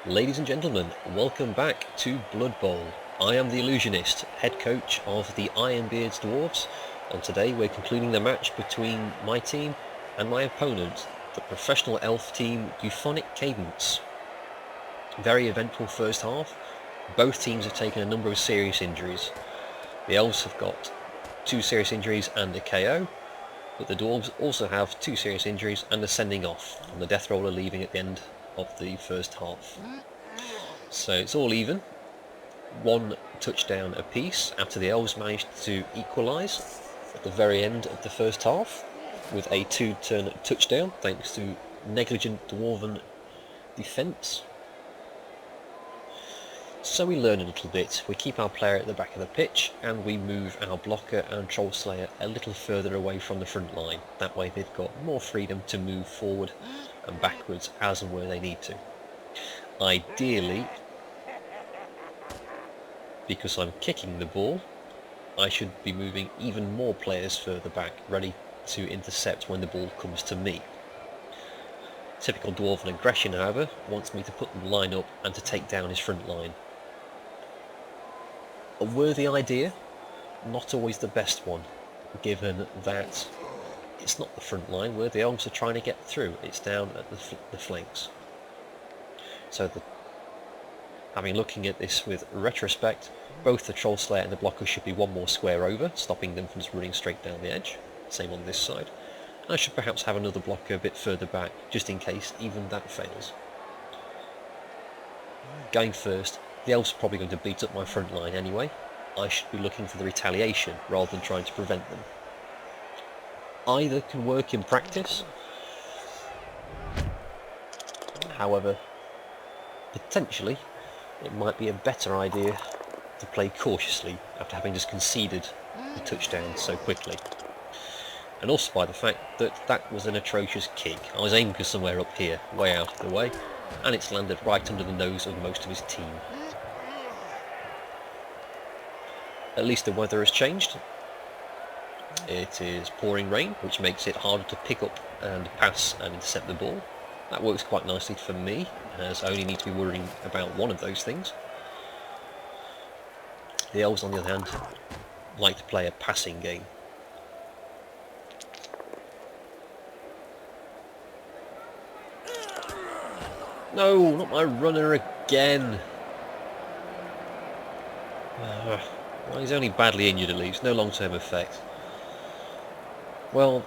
Ladies and gentlemen, welcome back to Blood Bowl. I am the Illusionist, head coach of the Ironbeards Dwarves, and today we're concluding the match between my team and my opponent, the professional elf team Euphonic Cadence. Very eventful first half. Both teams have taken a number of serious injuries. The Elves have got 2 serious injuries and a KO, but the Dwarves also have 2 serious injuries and a sending off, and the Death Roller leaving at the end of the first half. So it's all even. 1 touchdown apiece after the Elves managed to equalise at the very end of the first half with a 2-turn touchdown thanks to negligent Dwarven defence. So we learn a little bit. We keep our player at the back of the pitch and we move our blocker and Troll Slayer a little further away from the front line. That way they've got more freedom to move forward and backwards as and where they need to. Ideally, because I'm kicking the ball, I should be moving even more players further back, ready to intercept when the ball comes to me. Typical Dwarven aggression, however, wants me to put them line up and to take down his front line. A worthy idea, not always the best one, given that it's not the front line where the Elves are trying to get through, it's down at the flanks. So looking at this with retrospect, both the Troll Slayer and the blocker should be one more square over, stopping them from just running straight down the edge. Same on this side. And I should perhaps have another blocker a bit further back, just in case even that fails. Going first, the Elves are probably going to beat up my front line anyway. I should be looking for the retaliation rather than trying to prevent them. Either can work in practice. However, potentially it might be a better idea to play cautiously after having just conceded the touchdown so quickly. And also by the fact that that was an atrocious kick. I was aiming for somewhere up here, way out of the way, and it's landed right under the nose of most of his team. At least the weather has changed. It is pouring rain, which makes it harder to pick up and pass and intercept the ball. That works quite nicely for me, as I only need to be worrying about one of those things. The Elves, on the other hand, like to play a passing game. No, not my runner again. Well, he's only badly injured at least, no long-term effect. Well,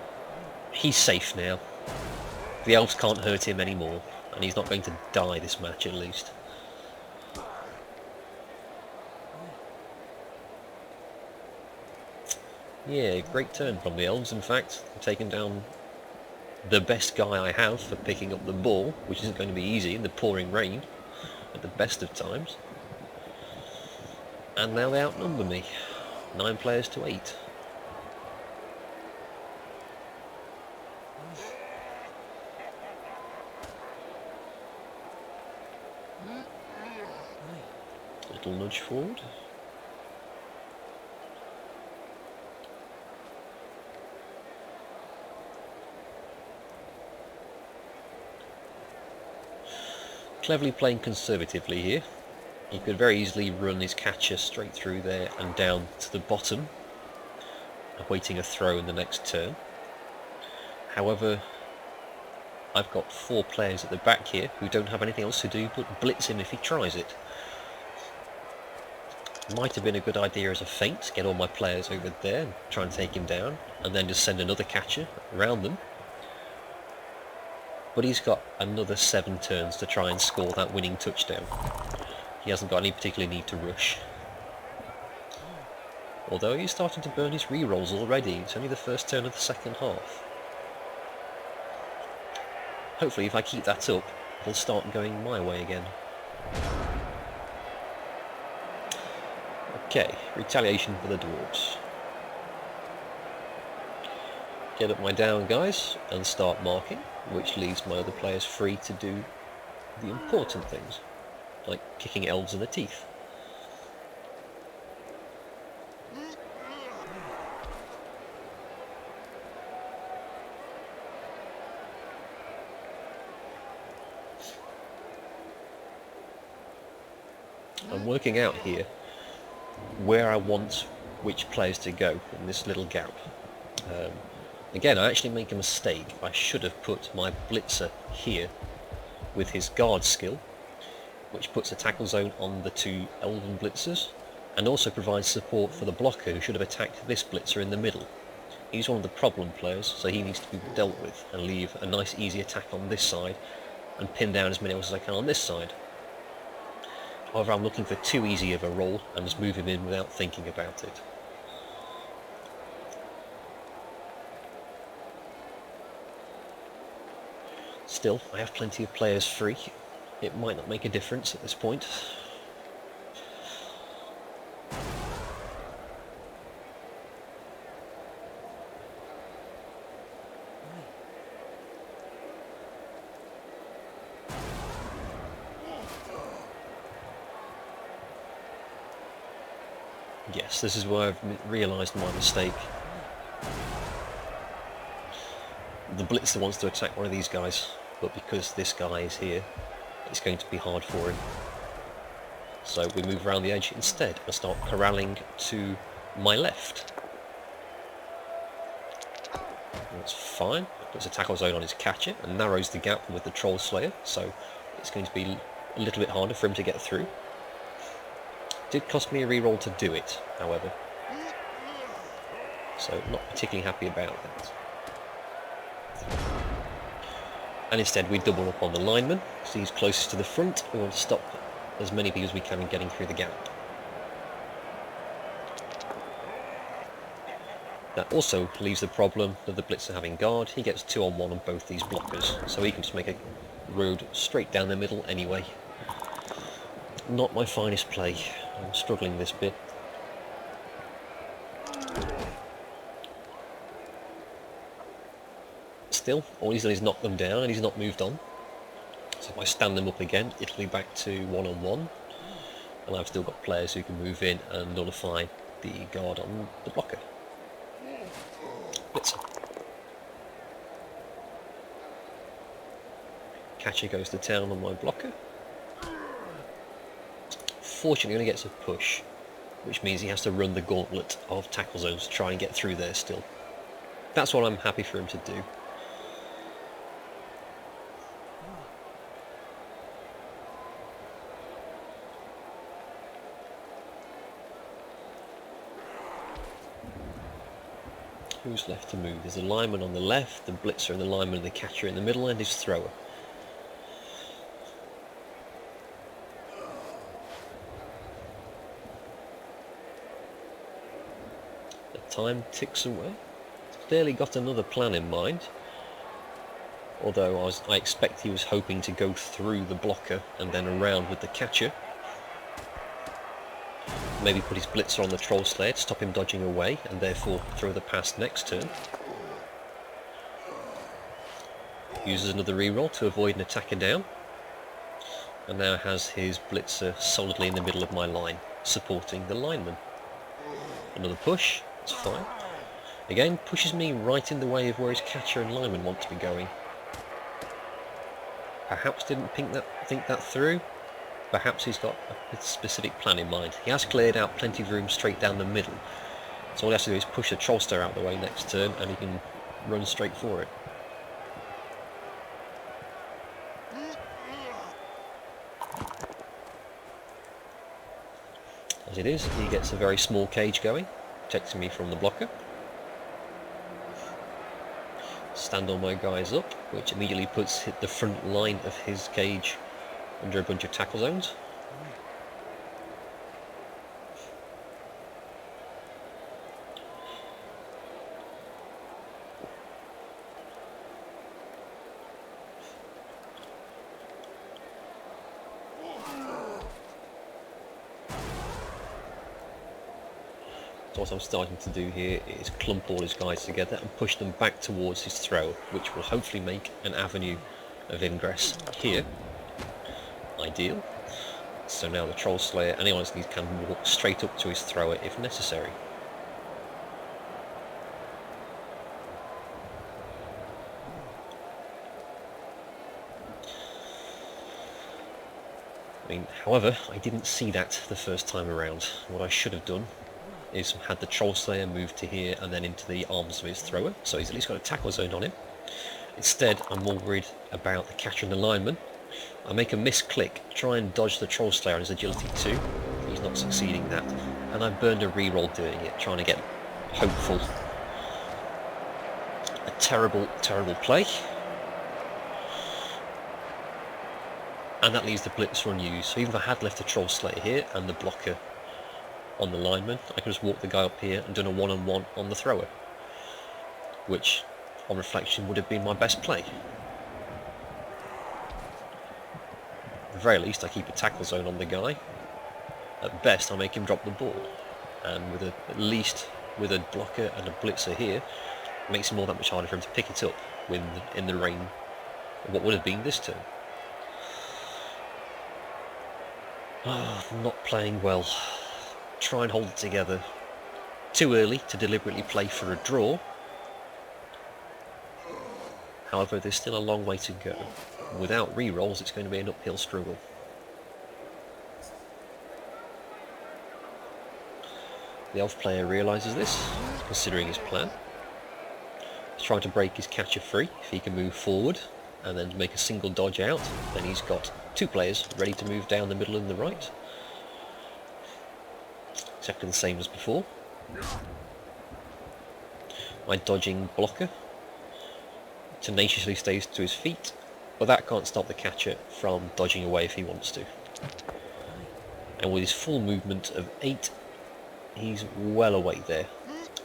he's safe now. The Elves can't hurt him anymore, and he's not going to die this match at least. Yeah, great turn from the Elves, in fact. They've taken down the best guy I have for picking up the ball, which isn't going to be easy in the pouring rain at the best of times. And now they outnumber me, 9 players to 8. Little nudge forward. Cleverly playing conservatively here. He could very easily run his catcher straight through there and down to the bottom, awaiting a throw in the next turn. However, I've got 4 players at the back here who don't have anything else to do but blitz him if he tries it. Might have been a good idea as a feint, get all my players over there and try and take him down, and then just send another catcher around them. But he's got another 7 turns to try and score that winning touchdown. He hasn't got any particular need to rush. Although he's starting to burn his rerolls already, it's only the first turn of the second half. Hopefully if I keep that up, it'll start going my way again. Okay, retaliation for the Dwarves. Get up my down guys and start marking, which leaves my other players free to do the important things, like kicking Elves in the teeth. I'm working out here where I want which players to go in this little gap. Again, I actually make a mistake. I should have put my blitzer here with his guard skill, which puts a tackle zone on the two elven blitzers, and also provides support for the blocker who should have attacked this blitzer in the middle. He's one of the problem players, so he needs to be dealt with and leave a nice easy attack on this side and pin down as many elves as I can on this side. However, I'm looking for too easy of a roll and just move him in without thinking about it. Still, I have plenty of players free. It might not make a difference at this point. Yes, this is where I've realised my mistake. The blitzer wants to attack one of these guys, but because this guy is here, it's going to be hard for him. So we move around the edge instead and start corralling to my left. That's fine. Puts a tackle zone on his catcher and narrows the gap with the Troll Slayer, so it's going to be a little bit harder for him to get through. Did cost me a reroll to do it, however, so not particularly happy about that. And instead we double up on the lineman, so he's closest to the front. We want to stop as many people as we can in getting through the gap. That also leaves the problem of the blitzer having guard. He gets 2-on-1 on both these blockers, so he can just make a road straight down the middle anyway. Not my finest play. I'm struggling this bit. Still, all he's done is knock them down and he's not moved on. So if I stand them up again, it'll be back to 1-on-1. And I've still got players who can move in and nullify the guard on the blocker. Blitzer. Catcher goes to town on my blocker. Fortunately, he only gets a push, which means he has to run the gauntlet of tackle zones to try and get through there still. That's what I'm happy for him to do. Who's left to move? There's a lineman on the left, the blitzer and the lineman and the catcher in the middle, and his thrower. The time ticks away. Clearly got another plan in mind, although I expect he was hoping to go through the blocker and then around with the catcher. Maybe put his blitzer on the Troll Slayer to stop him dodging away and therefore throw the pass next turn. Uses another reroll to avoid an attacker down, and now has his blitzer solidly in the middle of my line, supporting the lineman. Another push, it's fine. Again, pushes me right in the way of where his catcher and lineman want to be going. Perhaps didn't think that through. Perhaps he's got a specific plan in mind. He has cleared out plenty of room straight down the middle, so all he has to do is push the Troll Slayer out of the way next turn and he can run straight for it. As it is, he gets a very small cage going, protecting me from the blocker. Stand all my guys up, which immediately puts the front line of his cage under a bunch of tackle zones. So what I'm starting to do here is clump all his guys together and push them back towards his throw, which will hopefully make an avenue of ingress here. Ideal. So now the Troll Slayer, anyone else can walk straight up to his thrower if necessary. I mean, however, I didn't see that the first time around. What I should have done is had the Troll Slayer move to here and then into the arms of his thrower, so he's at least got a tackle zone on him. Instead, I'm more worried about the catcher and the lineman. I make a misclick, try and dodge the Troll Slayer on his agility 2. He's not succeeding that, and I burned a reroll doing it, trying to get hopeful. A terrible, terrible play. And that leaves the blitzer unused, so even if I had left the Troll Slayer here and the blocker on the lineman, I could just walk the guy up here and done a one-on-one on the thrower, which on reflection would have been my best play. At the very least I keep a tackle zone on the guy. At best I make him drop the ball, and with at least with a blocker and a blitzer here, it makes it all that much harder for him to pick it up in the rain of what would have been this turn. Not playing well. Try and hold it together. Too early to deliberately play for a draw. However, there's still a long way to go. Without re-rolls, it's going to be an uphill struggle. The elf player realises this, considering his plan. He's trying to break his catcher free. If he can move forward and then make a single dodge out, then he's got two players ready to move down the middle and the right. Exactly the same as before. My dodging blocker tenaciously stays to his feet, but that can't stop the catcher from dodging away if he wants to. And with his full movement of 8, he's well away there.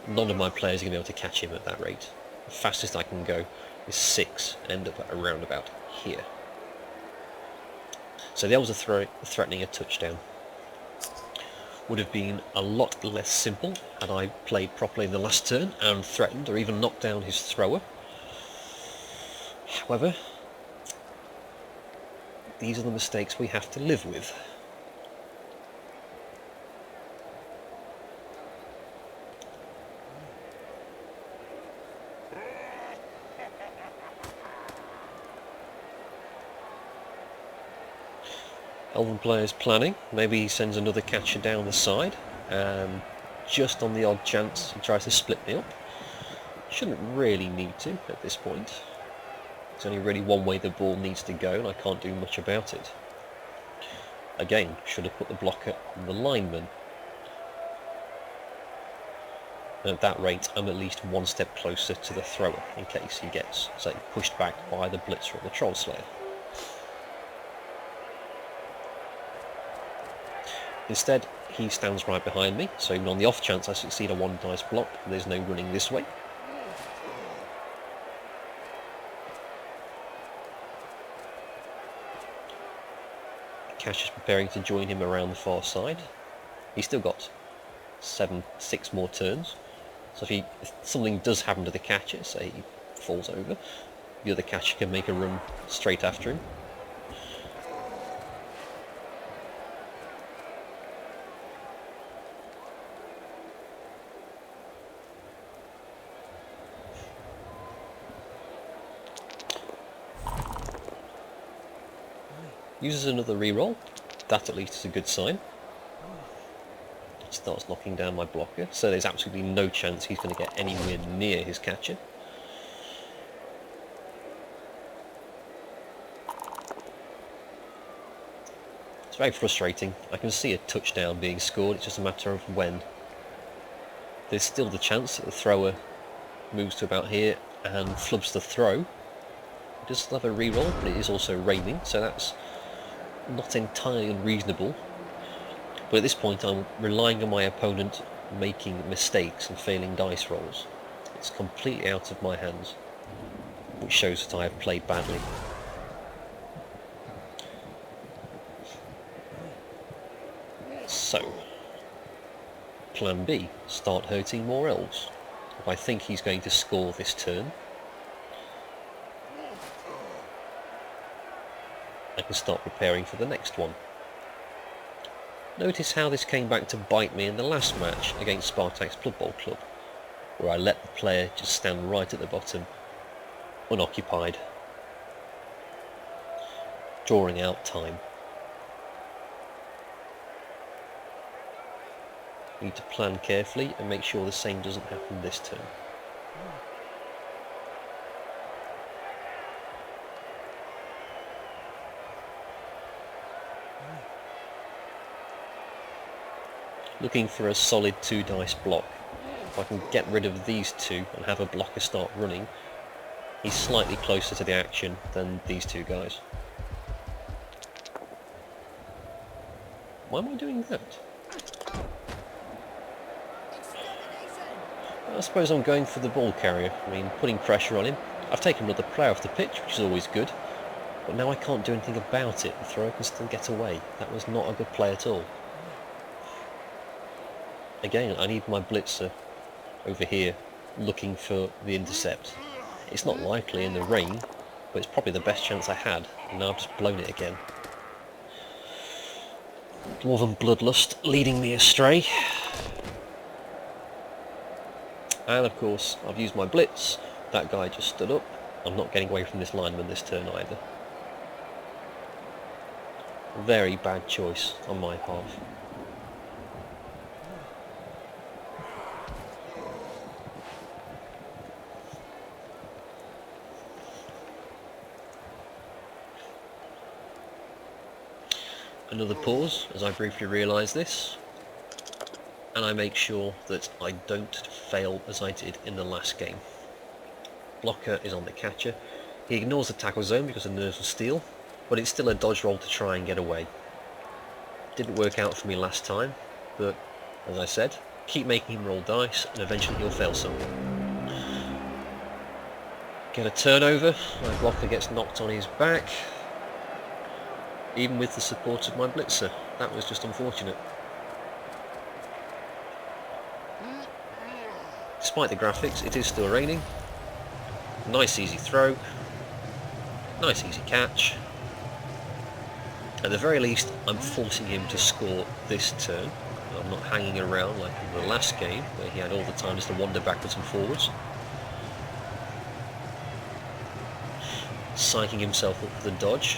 None of my players are going to be able to catch him at that rate. The fastest I can go is 6, end up at around about here. So the Elves are threatening a touchdown. Would have been a lot less simple had I played properly in the last turn and threatened or even knocked down his thrower. However, these are the mistakes we have to live with. Elven player's planning. Maybe he sends another catcher down the side, and just on the odd chance he tries to split me up. Shouldn't really need to at this point. There's only really one way the ball needs to go, and I can't do much about it. Again, should have put the blocker on the lineman. And at that rate, I'm at least one step closer to the thrower, in case he gets, say, pushed back by the blitzer or the Troll Slayer. Instead, he stands right behind me, so even on the off chance I succeed on one dice block, there's no running this way. Cash is preparing to join him around the far side. He's still got 6 more turns, so if something does happen to the catcher, say he falls over, the other catcher can make a run straight after him. Uses another reroll. That at least is a good sign. Starts knocking down my blocker, so there's absolutely no chance he's going to get anywhere near his catcher. It's very frustrating. I can see a touchdown being scored, it's just a matter of when. There's still the chance that the thrower moves to about here and flubs the throw. It does still have a reroll, but it is also raining, so that's not entirely unreasonable. But at this point I'm relying on my opponent making mistakes and failing dice rolls. It's completely out of my hands, which shows that I have played badly. So, plan B, start hurting more elves. If I think he's going to score this turn, I can start preparing for the next one. Notice how this came back to bite me in the last match against Spartak's Blood Bowl Club, where I let the player just stand right at the bottom, unoccupied, drawing out time. Need to plan carefully and make sure the same doesn't happen this turn. Looking for a solid 2 dice block. If I can get rid of these two and have a blocker start running, he's slightly closer to the action than these two guys. Why am I doing that? I suppose I'm going for the ball carrier. I mean, putting pressure on him. I've taken another player off the pitch, which is always good. But now I can't do anything about it. The thrower can still get away. That was not a good play at all. Again, I need my blitzer over here looking for the intercept. It's not likely in the rain, but it's probably the best chance I had, and now I've just blown it again. Dwarven bloodlust leading me astray. And of course, I've used my blitz. That guy just stood up. I'm not getting away from this lineman this turn either. Very bad choice on my part. Another pause as I briefly realise this, and I make sure that I don't fail as I did in the last game. Blocker is on the catcher. He ignores the tackle zone because the nerves of steel, but it's still a dodge roll to try and get away. Didn't work out for me last time, but as I said, keep making him roll dice and eventually he'll fail some. Get a turnover, my blocker gets knocked on his back. Even with the support of my blitzer. That was just unfortunate. Despite the graphics, it is still raining. Nice easy throw. Nice easy catch. At the very least, I'm forcing him to score this turn. I'm not hanging around like in the last game, where he had all the time just to wander backwards and forwards. Psyching himself up for the dodge.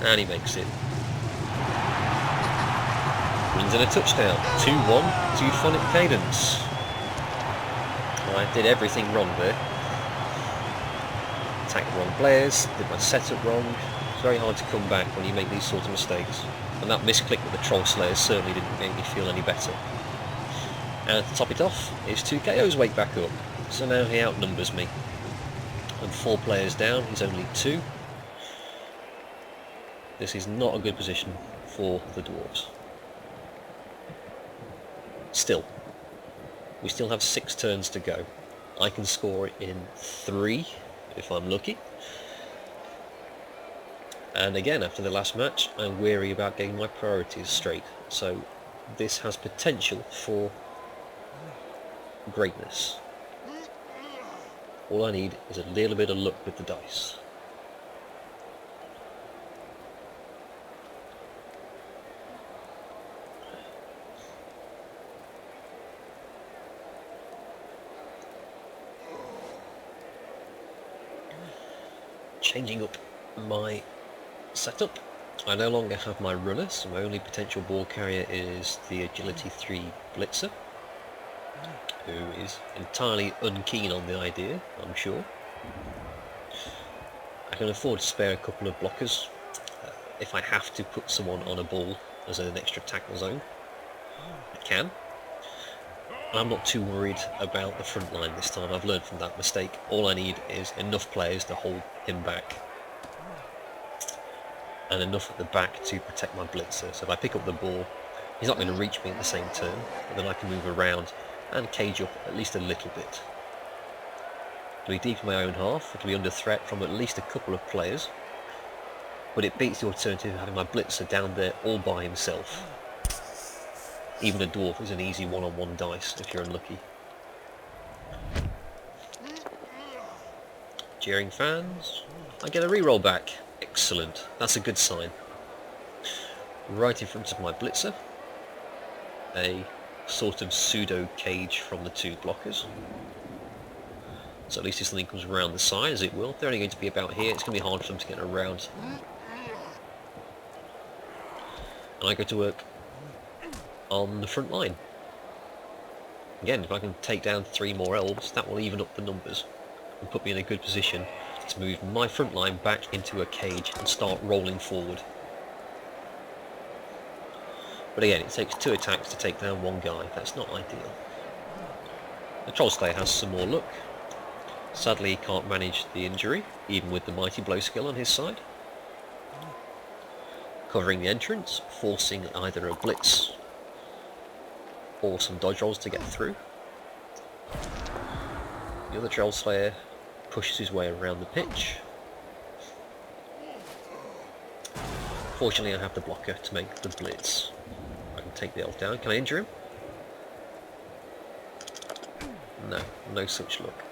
And he makes it. Wins in a touchdown. 2-1 to Euphonic Cadence. I did everything wrong there. Attacked the wrong players, did my setup wrong. It's very hard to come back when you make these sort of mistakes. And that misclick with the Troll Slayers certainly didn't make me feel any better. And to top it off, his 2 KOs wake back up. So now he outnumbers me. And 4 players down, he's only 2. This is not a good position for the Dwarves. Still, we still have 6 turns to go. I can score in 3 if I'm lucky. And again, after the last match, I'm wary about getting my priorities straight. So this has potential for greatness. All I need is a little bit of luck with the dice. Changing up my setup. I no longer have my runner, so my only potential ball carrier is the Agility 3 Blitzer, who is entirely unkeen on the idea, I'm sure. I can afford to spare a couple of blockers if I have to put someone on a ball as an extra tackle zone. I can. I'm not too worried about the front line this time. I've learned from that mistake. All I need is enough players to hold him back and enough at the back to protect my blitzer. So if I pick up the ball, he's not going to reach me at the same turn, but then I can move around and cage up at least a little bit. It'll be deep in my own half. It'll be under threat from at least a couple of players, but it beats the alternative of having my blitzer down there all by himself. Even a dwarf is an easy one-on-one dice if you're unlucky. Jeering fans. I get a reroll back. Excellent. That's a good sign. Right in front of my blitzer. A sort of pseudo cage from the 2 blockers. So at least if something comes around the side, as it will, they're only going to be about here. It's going to be hard for them to get around. And I go to work on the front line. Again, if I can take down 3 more elves, that will even up the numbers and put me in a good position to move my front line back into a cage and start rolling forward. But again, it takes 2 attacks to take down 1 guy. That's not ideal. The Troll Slayer has some more luck. Sadly, he can't manage the injury, even with the Mighty Blow skill on his side. Covering the entrance, forcing either a blitz or some dodge rolls to get through. The other Troll Slayer pushes his way around the pitch. Fortunately, I have the blocker to make the blitz. I can take the elf down. Can I injure him? No, no such luck.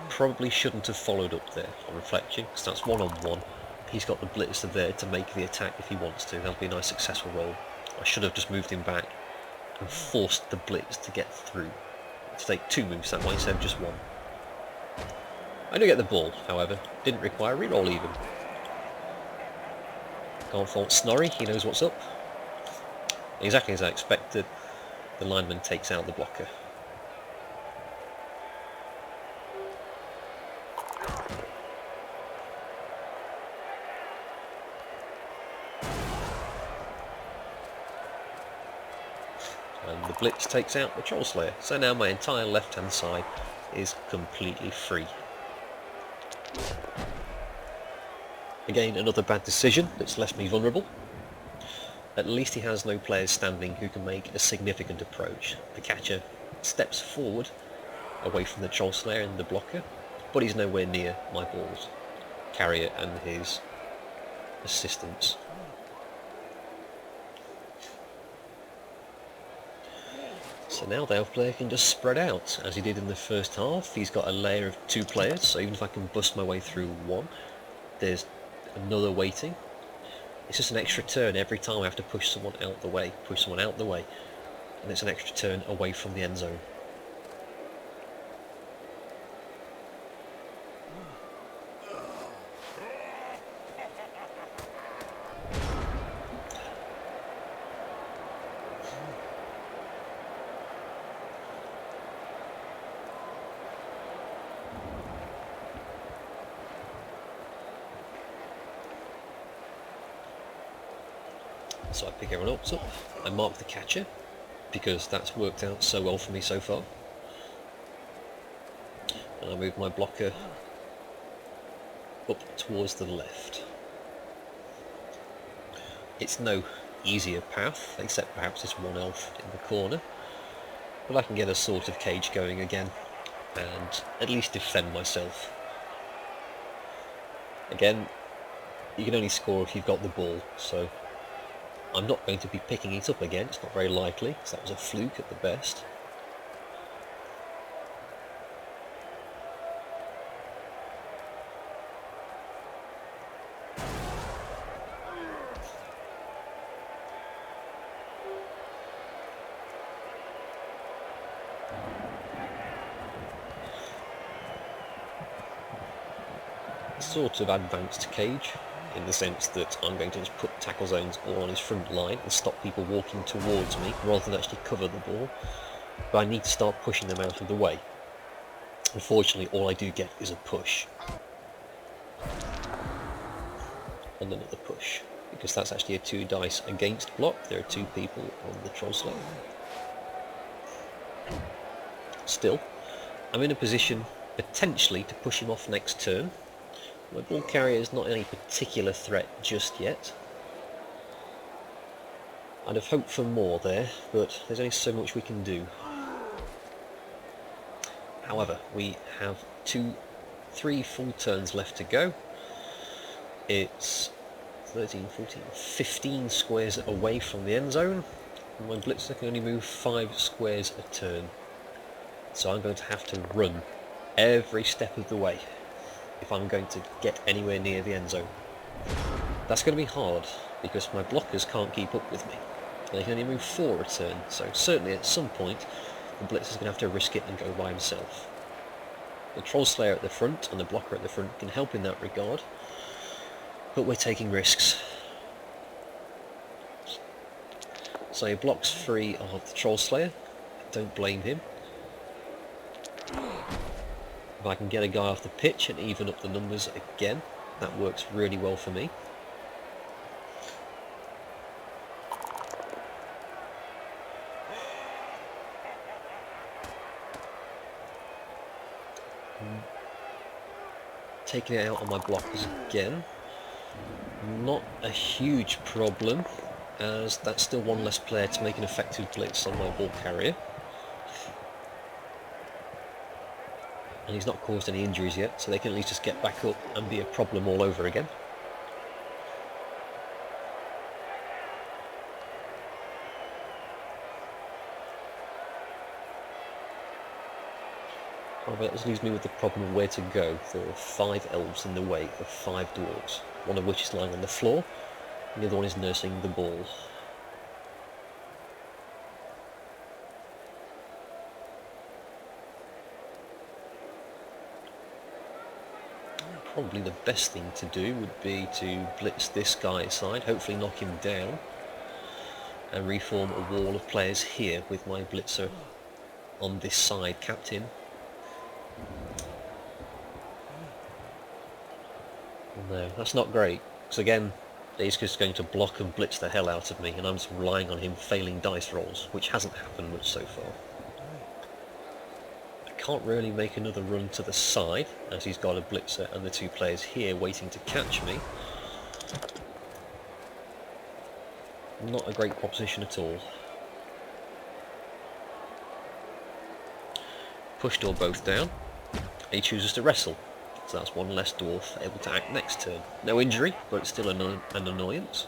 Probably shouldn't have followed up there on reflection, because that's 1-on-1. He's got the blitzer there to make the attack if he wants to. That'll be a nice successful roll. I should have just moved him back and forced the blitz to get through. To take 2 moves that way instead of just 1. I do get the ball, however. Didn't require a reroll even. Can't fault Snorri, he knows what's up. Exactly as I expected, the lineman takes out the blocker. And the blitz takes out the Troll Slayer. So now my entire left-hand side is completely free. Again, another bad decision that's left me vulnerable. At least he has no players standing who can make a significant approach. The catcher steps forward away from the Troll Slayer and the blocker, but he's nowhere near my balls, carrier and his assistants. So now the elf player can just spread out, as he did in the first half. He's got a layer of 2 players, so even if I can bust my way through 1, there's another waiting. It's just an extra turn every time I have to push someone out the way, and it's an extra turn away from the end zone. So I pick everyone else up, I mark the catcher, because that's worked out so well for me so far. And I move my blocker up towards the left. It's no easier path, except perhaps this 1 elf in the corner, but I can get a sort of cage going again, and at least defend myself. Again, you can only score if you've got the ball, so I'm not going to be picking it up again. It's not very likely, because that was a fluke at the best. Sort of advanced cage, in the sense that I'm going to just put tackle zones all on his front line and stop people walking towards me rather than actually cover the ball. But I need to start pushing them out of the way. Unfortunately, all I do get is a push. And another push, because that's actually a 2 dice against block. There are 2 people on the Troll Slayer. Still, I'm in a position potentially to push him off next turn. My ball carrier is not any particular threat just yet. I'd have hoped for more there, but there's only so much we can do. However, we have 3 full turns left to go. It's 13, 14, 15 squares away from the end zone, and my blitzer can only move 5 squares a turn. So I'm going to have to run every step of the way if I'm going to get anywhere near the end zone. That's going to be hard, because my blockers can't keep up with me. They can only move 4 a turn, so certainly at some point the blitz is going to have to risk it and go by himself. The Troll Slayer at the front and the blocker at the front can help in that regard, but we're taking risks. So he blocks free of the Troll Slayer. Don't blame him. If I can get a guy off the pitch and even up the numbers again, that works really well for me. Taking it out on my blockers again. Not a huge problem, as that's still one less player to make an effective blitz on my ball carrier. And he's not caused any injuries yet, so they can at least just get back up and be a problem all over again. However, that leaves me with the problem of where to go. There are 5 elves in the way of 5 dwarves, one of which is lying on the floor, and the other one is nursing the ball. Probably the best thing to do would be to blitz this guy aside, hopefully knock him down, and reform a wall of players here with my blitzer on this side capped in. No, that's not great, because again, he's just going to block and blitz the hell out of me, and I'm just relying on him failing dice rolls, which hasn't happened much so far. I can't really make another run to the side, as he's got a blitzer and the 2 players here waiting to catch me. Not a great proposition at all. Pushed or both down. He chooses to wrestle, so that's one less dwarf able to act next turn. No injury, but it's still an annoyance.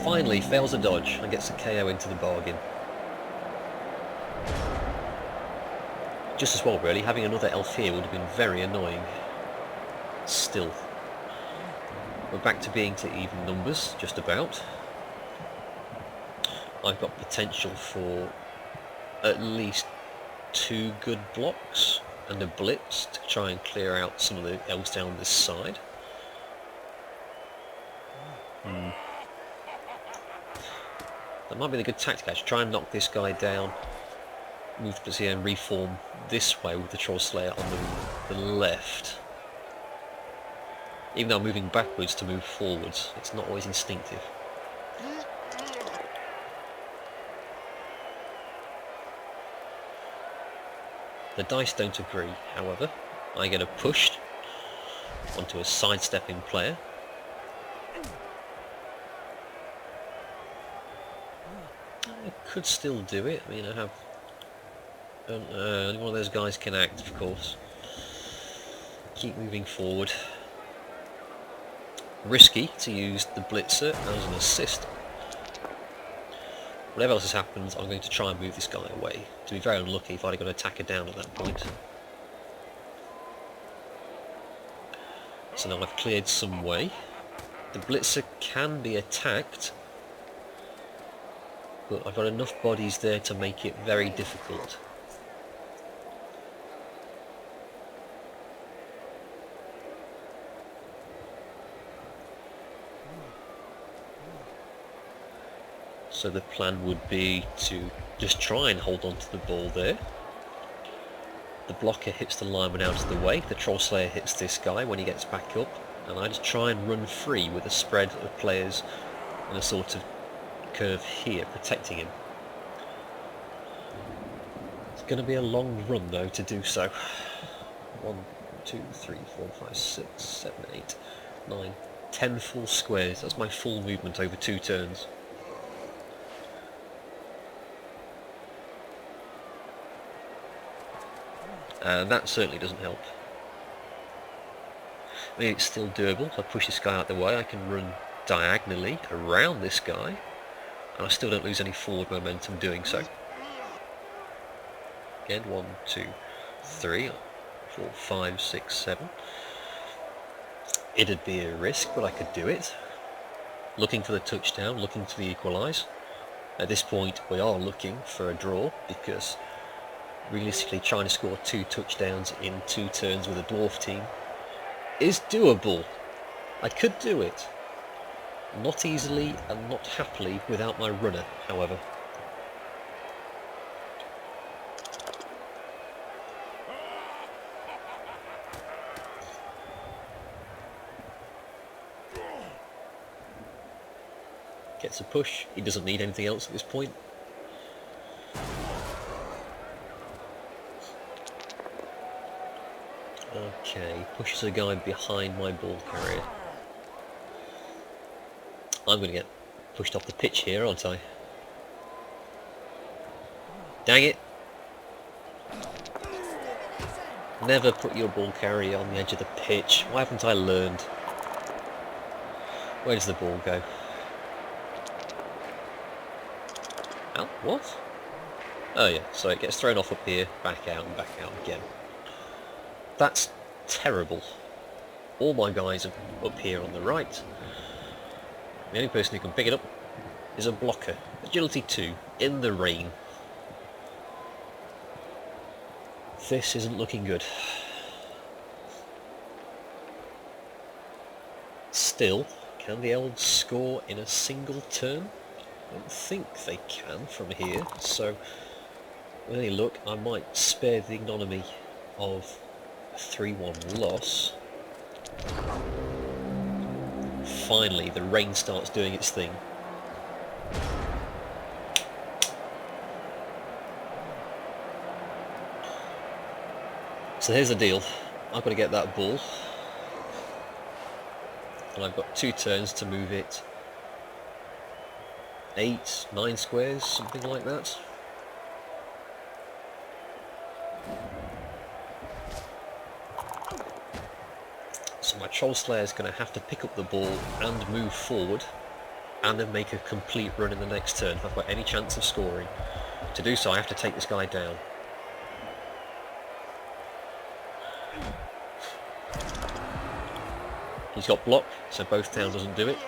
Finally fails a dodge and gets a KO into the bargain. Just as well really, having another elf here would have been very annoying. Still. We're back to being to even numbers, just about. I've got potential for at least 2 good blocks and a blitz to try and clear out some of the elves down this side. That might be the good tactic actually, try and knock this guy down, move the blitz here and reform this way with the Troll Slayer on the left. Even though I'm moving backwards to move forwards, it's not always instinctive. The dice don't agree, however. I get a push onto a sidestepping player. I could still do it. I mean, I have... only one of those guys can act, of course. Keep moving forward. Risky to use the blitzer as an assist. Whatever else has happened, I'm going to try and move this guy away. To be very unlucky if I'd have got an attacker down at that point. So now I've cleared some way. The blitzer can be attacked, but I've got enough bodies there to make it very difficult. So the plan would be to just try and hold on to the ball there. The blocker hits the lineman out of the way, the Troll Slayer hits this guy when he gets back up, and I just try and run free with a spread of players in a sort of curve here, protecting him. It's going to be a long run though to do so. 1, 2, 3, 4, 5, 6, 7, 8, 9, 10 full squares. That's my full movement over 2 turns. And that certainly doesn't help. I mean, it's still doable. I push this guy out the way, I can run diagonally around this guy, and I still don't lose any forward momentum doing so. Again, 1, 2, 3, 4, 5, 6, 7. It'd be a risk, but I could do it. looking for the touchdown, looking for the equalise. At this point we are looking for a draw, because realistically trying to score 2 touchdowns in 2 turns with a Dwarf team is doable. I could do it. Not easily and not happily without my runner, however. Gets a push. He doesn't need anything else at this point. Okay, pushes a guy behind my ball carrier. I'm going to get pushed off the pitch here, aren't I? Dang it! Never put your ball carrier on the edge of the pitch. Why haven't I learned? Where does the ball go? Oh, what? Oh yeah, so it gets thrown off up here, back out and back out again. That's terrible. All my guys are up here on the right. The only person who can pick it up is a blocker. Agility 2, in the rain. This isn't looking good. Still, can the Elves score in a single turn? I don't think they can from here, so with any luck I might spare the ignominy of a 3-1 loss. Finally, the rain starts doing its thing. So here's the deal. I've got to get that ball, and I've got 2 turns to move it 8, 9 squares, something like that. So my Troll Slayer is going to have to pick up the ball and move forward, and then make a complete run in the next turn if I've got any chance of scoring. To do so I have to take this guy down. He's got block, so both down doesn't do it.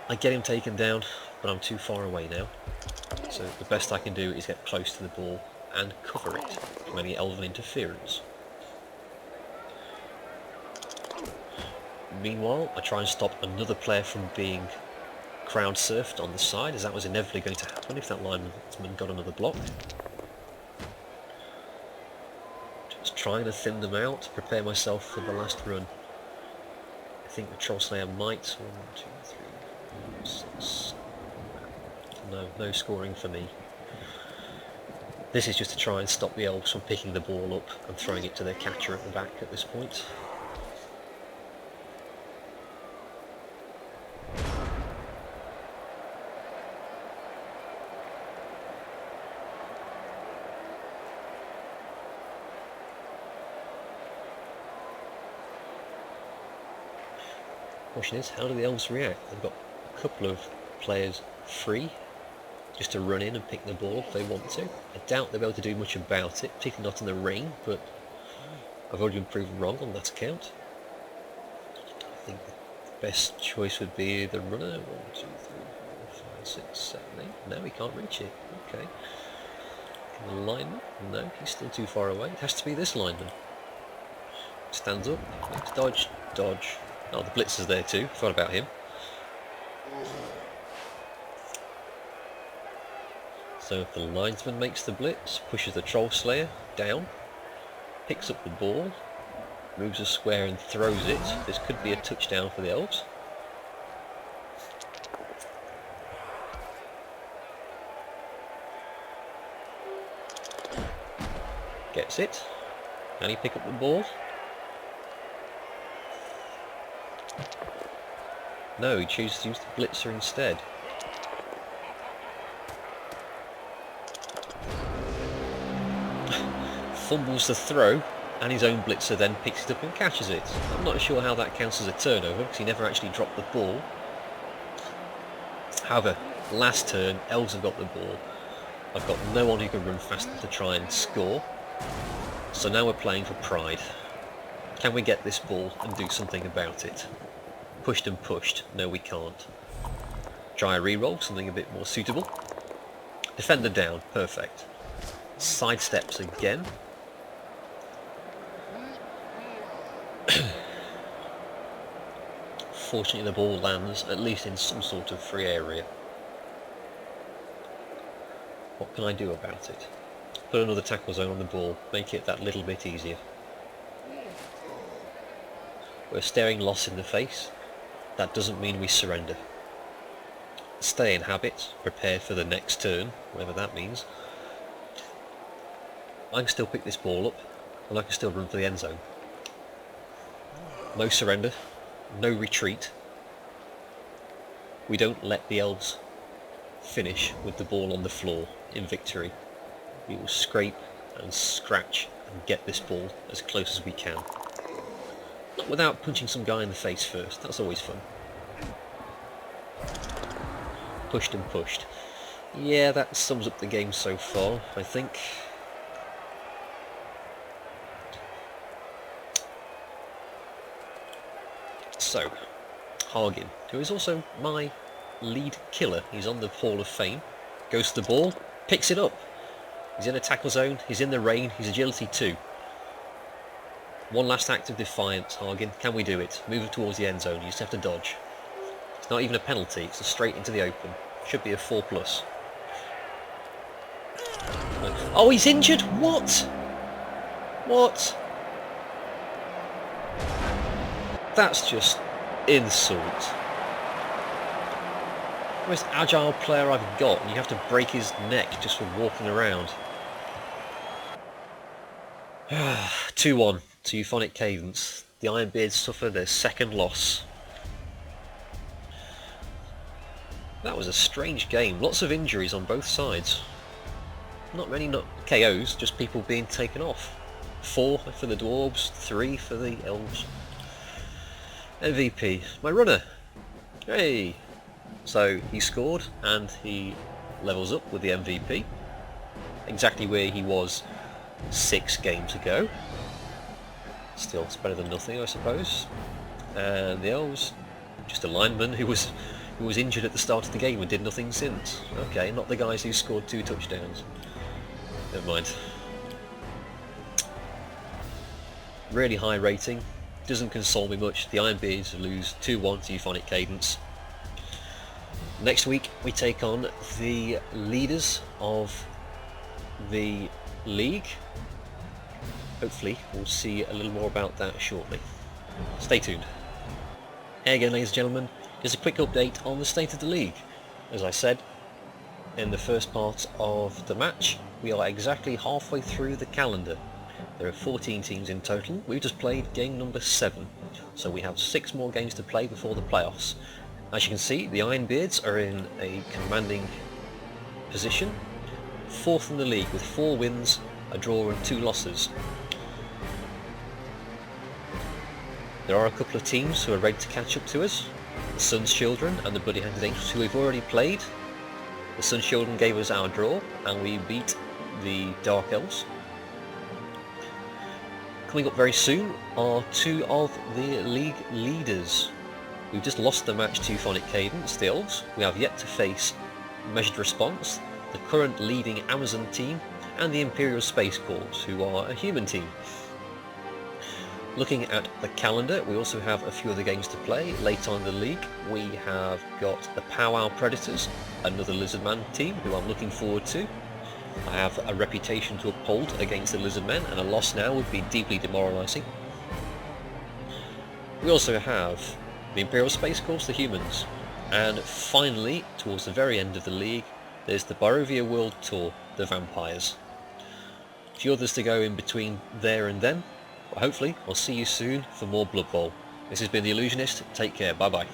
I get him taken down, but I'm too far away now. So the best I can do is get close to the ball and cover it from any elven interference. Meanwhile, I try and stop another player from being crowd surfed on the side, as that was inevitably going to happen if that lineman got another block. Just trying to thin them out, prepare myself for the last run. I think the Troll Slayer might. 1, 2, 3, 4, 6. No scoring for me. This is just to try and stop the Elves from picking the ball up and throwing it to their catcher at the back at this point. Question is, how do the Elves react? They've got a couple of players free, just to run in and pick the ball if they want to. I doubt they'll be able to do much about it, particularly not in the rain, but I've already been proven wrong on that account. I think the best choice would be the runner. 1, 2, 3, 4, 5, 6, 7, 8. No, he can't reach it. Okay. The lineman? No, he's still too far away. It has to be this lineman. Stands up, makes dodge, dodge. Oh, the blitzer's there too. Forgot about him. So if the linesman makes the blitz, pushes the Troll Slayer down, picks up the ball, moves a square and throws it, this could be a touchdown for the Elves. Gets it. Can he pick up the ball? No, he chooses to use the blitzer instead. Fumbles the throw, and his own blitzer then picks it up and catches it. I'm not sure how that counts as a turnover, because he never actually dropped the ball. However, last turn, Elves have got the ball. I've got no one who can run faster to try and score. So now we're playing for pride. Can we get this ball and do something about it? Pushed and pushed. No, we can't. Try a reroll, something a bit more suitable. Defender down. Perfect. Sidesteps again. Fortunately, the ball lands at least in some sort of free area. What can I do about it? Put another tackle zone on the ball, make it that little bit easier. We're staring loss in the face. That doesn't mean we surrender. Stay in habit, prepare for the next turn, whatever that means. I can still pick this ball up, and I can still run for the end zone. No surrender, no retreat. We don't let the Elves finish with the ball on the floor in victory. We will scrape and scratch and get this ball as close as we can. Not without punching some guy in the face first, that's always fun. Pushed and pushed. Yeah, that sums up the game so far, I think. So, Hagen, who is also my lead killer, he's on the Hall of Fame, goes to the ball, picks it up. He's in a tackle zone, he's in the rain, he's agility 2. One last act of defiance, Hagen. Can we do it? Move it towards the end zone, you just have to dodge. It's not even a penalty, it's a straight into the open. Should be a 4+. Oh, he's injured? What? What? That's just insult. Most agile player I've got, and you have to break his neck just for walking around. 2-1 to Euphonic Cadence. The Ironbeards suffer their second loss. That was a strange game. Lots of injuries on both sides. Not many KOs, just people being taken off. 4 for the Dwarves, 3 for the Elves. MVP, my runner. Hey! So he scored and he levels up with the MVP. Exactly where he was 6 games ago. Still, it's better than nothing, I suppose. And the Elves, just a lineman who was injured at the start of the game and did nothing since. Okay, not the guys who scored 2 touchdowns. Never mind. Really high rating. Doesn't console me much. The Ironbeards lose 2-1 to Euphonic Cadence. Next week we take on the leaders of the league. Hopefully we'll see a little more about that shortly. Stay tuned. Here again, ladies and gentlemen, is a quick update on the state of the league. As I said in the first part of the match, we are exactly halfway through the calendar. There are 14 teams in total. We've just played game number 7, so we have 6 more games to play before the playoffs. As you can see, the Ironbeards are in a commanding position, 4th in the league with 4 wins, a draw and 2 losses. There are a couple of teams who are ready to catch up to us. The Sun's Children and the Bloody Handed Angels, who we've already played. The Sun's Children gave us our draw and we beat the Dark Elves. Coming up very soon are 2 of the league leaders. We've just lost the match to Euphonic Cadence, the Elves. We have yet to face Measured Response, the current leading Amazon team, and the Imperial Space Corps, who are a human team. Looking at the calendar, we also have a few other games to play. Later on in the league, we have got the Powwow Predators, another Lizardman team, who I'm looking forward to. I have a reputation to uphold against the Lizardmen, and a loss now would be deeply demoralising. We also have the Imperial Space Corps, the humans. And finally, towards the very end of the league, there's the Barovia World Tour, the vampires. A few others to go in between there and then. But hopefully, I'll see you soon for more Blood Bowl. This has been The Illusionist. Take care. Bye bye.